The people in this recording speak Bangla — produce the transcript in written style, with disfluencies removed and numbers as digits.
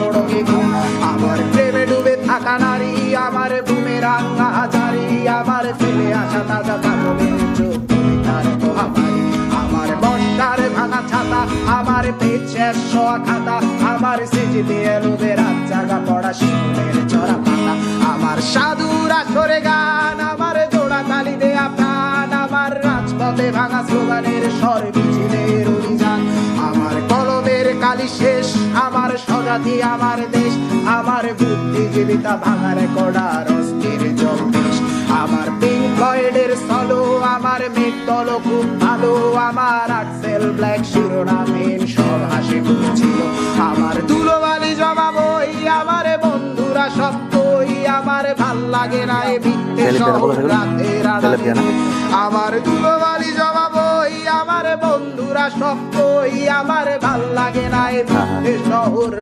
সড়কে ঘুম। আমার প্রেমে ডুবে থাকা নারী, আমার বুমেরাং হাজারি, আমার ফেলে আসা তাজা কাজলের চোখ, তুমি তার মহামারী। আমার বর্ষার ভাঙা ছাতা, আমার পেট শেষ শোয়া খাতা, আমার সেজিতে এলোবে রাত জাগা পড়া শিশুদের চড়া পাতা। আমার সাধুর আসরে গান, আমার জোড়া তালি দেয়া প্রাণ, আমার রাজপথে ভাঙা স্লোগানের স্বর মিছিলের অভিযান। আমার কলমের কালি শেষ, আমার স্বজাতি আমার দেশ, আমার বুদ্ধিজীবিতা ভাঙার কড়ার অস্থির জম্পেশ। আমার পিঙ্ক ফ্লয়েডের সলো, আমার মেঘদল খুব ভালো, আমার আর্টসেল ব্ল্যাক শিরোনামহীন সব হাসি ছিল। আমার ধুলোবালি জমা বই, আমার বন্ধুরা সব কই, আমার ভাল লাগে না এ ভিত্তে শহর রাতের আড়ালে। আমার ধুলোবালি জমা বই, আমার বন্ধুরা সব কই, আমার ভাল লাগে না এ ভিত্তে শহর।